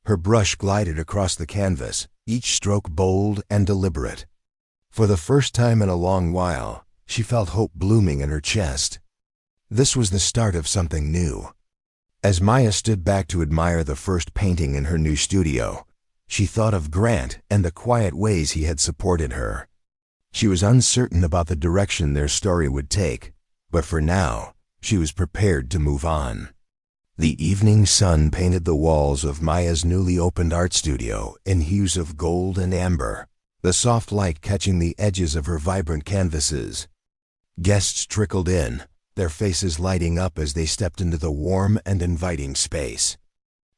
Her brush glided across the canvas, each stroke bold and deliberate. For the first time in a long while, she felt hope blooming in her chest. This was the start of something new. As Maya stood back to admire the first painting in her new studio, she thought of Grant and the quiet ways he had supported her. She was uncertain about the direction their story would take, but for now, she was prepared to move on. The evening sun painted the walls of Maya's newly opened art studio in hues of gold and amber, the soft light catching the edges of her vibrant canvases. Guests trickled in, their faces lighting up as they stepped into the warm and inviting space.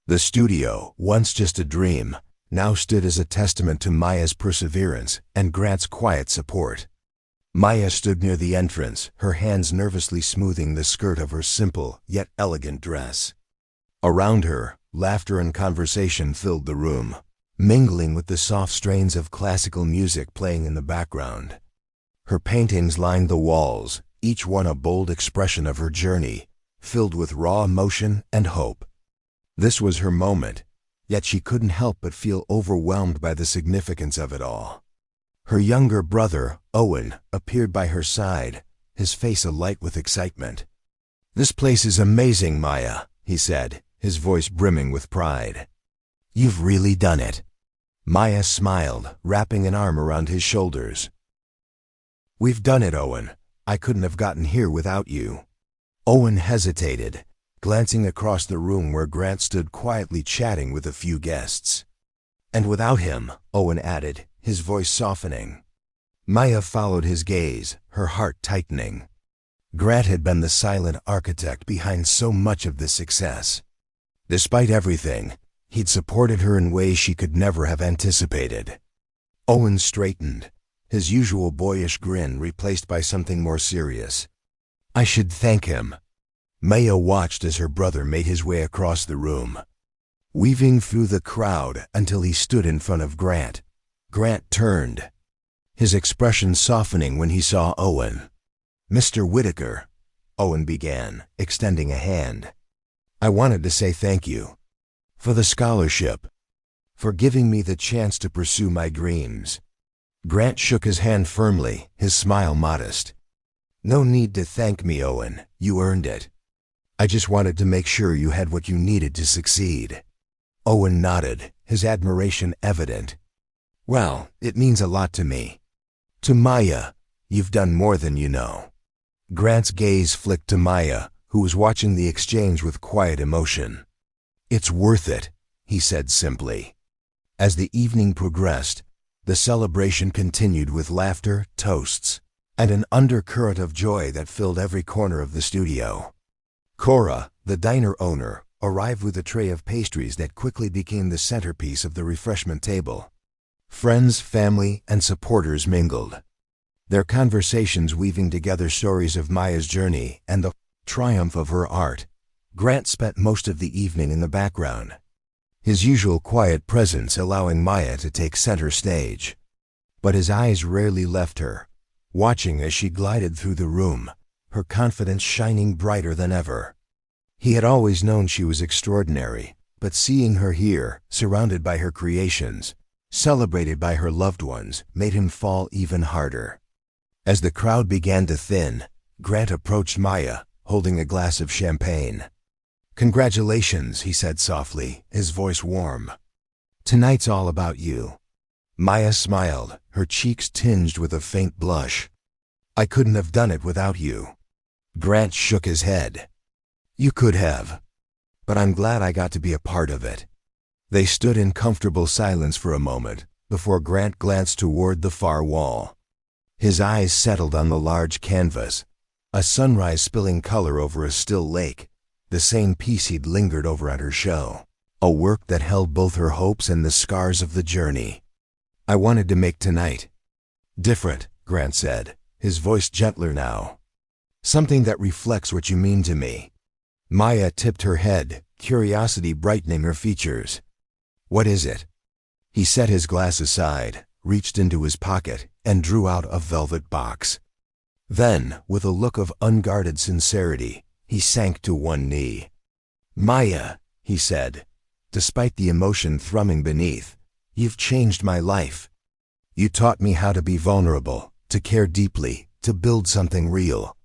The studio, once just a dream, now stood as a testament to Maya's perseverance and Grant's quiet support. Maya stood near the entrance, her hands nervously smoothing the skirt of her simple yet elegant dress. Around her, laughter and conversation filled the room, mingling with the soft strains of classical music playing in the background. Her paintings lined the walls, each one a bold expression of her journey, filled with raw emotion and hope. This was her moment, yet she couldn't help but feel overwhelmed by the significance of it all. Her younger brother, Owen, appeared by her side, his face alight with excitement. "This place is amazing, Maya," he said, his voice brimming with pride. "You've really done it." Maya smiled, wrapping an arm around his shoulders. "We've done it, Owen. I couldn't have gotten here without you." Owen hesitated, glancing across the room where Grant stood quietly chatting with a few guests. "And without him," Owen added, his voice softening. Maya followed his gaze, her heart tightening. Grant had been the silent architect behind so much of this success. Despite everything, he'd supported her in ways she could never have anticipated. Owen straightened, his usual boyish grin replaced by something more serious. "I should thank him." Maya watched as her brother made his way across the room, weaving through the crowd until he stood in front of Grant. Grant turned, his expression softening when he saw Owen. "Mr. Whitaker," Owen began, extending a hand. "I wanted to say thank you for the scholarship, for giving me the chance to pursue my dreams." Grant shook his hand firmly, his smile modest. "No need to thank me, Owen. You earned it. I just wanted to make sure you had what you needed to succeed." Owen nodded, his admiration evident. "Well, it means a lot to me." "To Maya, you've done more than you know." Grant's gaze flicked to Maya, who was watching the exchange with quiet emotion. "It's worth it," he said simply. As the evening progressed, the celebration continued with laughter, toasts, and an undercurrent of joy that filled every corner of the studio. Cora, the diner owner, arrived with a tray of pastries that quickly became the centerpiece of the refreshment table. Friends, family, and supporters mingled, their conversations weaving together stories of Maya's journey and the triumph of her art. Grant spent most of the evening in the background, his usual quiet presence allowing Maya to take center stage. But his eyes rarely left her, watching as she glided through the room, her confidence shining brighter than ever. He had always known she was extraordinary, but seeing her here, surrounded by her creations, celebrated by her loved ones, made him fall even harder. As the crowd began to thin, Grant approached Maya, holding a glass of champagne. "Congratulations," he said softly, his voice warm. "Tonight's all about you." Maya smiled, her cheeks tinged with a faint blush. "I couldn't have done it without you." Grant shook his head. "You could have, but I'm glad I got to be a part of it." They stood in comfortable silence for a moment, before Grant glanced toward the far wall. His eyes settled on the large canvas, a sunrise spilling color over a still lake, the same piece he'd lingered over at her show, a work that held both her hopes and the scars of the journey. "I wanted to make tonight different," Grant said, his voice gentler now. "Something that reflects what you mean to me." Maya tipped her head, curiosity brightening her features. "What is it?" He set his glass aside, reached into his pocket, and drew out a velvet box. Then, with a look of unguarded sincerity, he sank to one knee. "Maya," he said, despite the emotion thrumming beneath, "you've changed my life. You taught me how to be vulnerable, to care deeply, to build something real.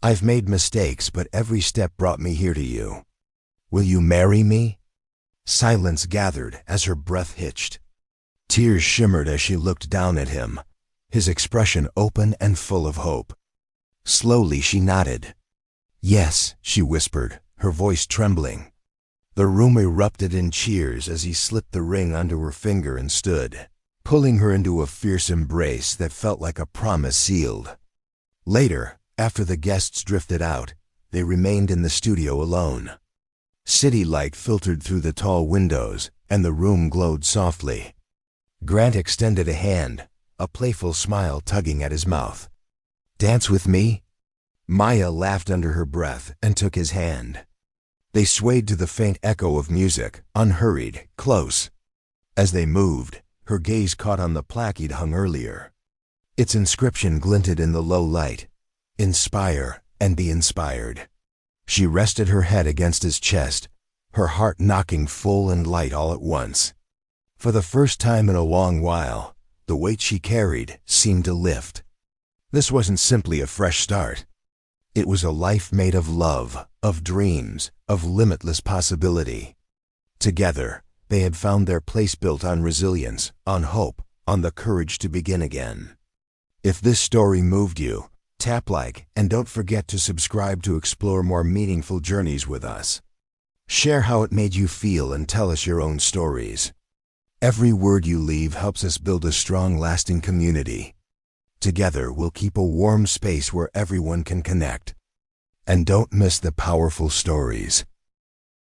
I've made mistakes, but every step brought me here to you. Will you marry me?" Silence gathered as her breath hitched. Tears shimmered as she looked down at him, his expression open and full of hope. Slowly she nodded. "Yes," she whispered, her voice trembling. The room erupted in cheers as he slipped the ring onto her finger and stood, pulling her into a fierce embrace that felt like a promise sealed. Later, After the guests drifted out, they remained in the studio alone. City light filtered through the tall windows, and the room glowed softly. Grant extended a hand, a playful smile tugging at his mouth. "Dance with me?" Maya laughed under her breath and took his hand. They swayed to the faint echo of music, unhurried, close. As they moved, her gaze caught on the plaque he'd hung earlier. Its inscription glinted in the low light. "Inspire and be inspired." She rested her head against his chest, her heart knocking full and light all at once. For the first time in a long while, the weight she carried seemed to lift. This wasn't simply a fresh start. It was a life made of love, of dreams, of limitless possibility. Together, they had found their place built on resilience, on hope, on the courage to begin again. If this story moved you, tap like and don't forget to subscribe to explore more meaningful journeys with us. Share how it made you feel and tell us your own stories. Every word you leave helps us build a strong, lasting community. Together, we'll keep a warm space where everyone can connect. And don't miss the powerful stories.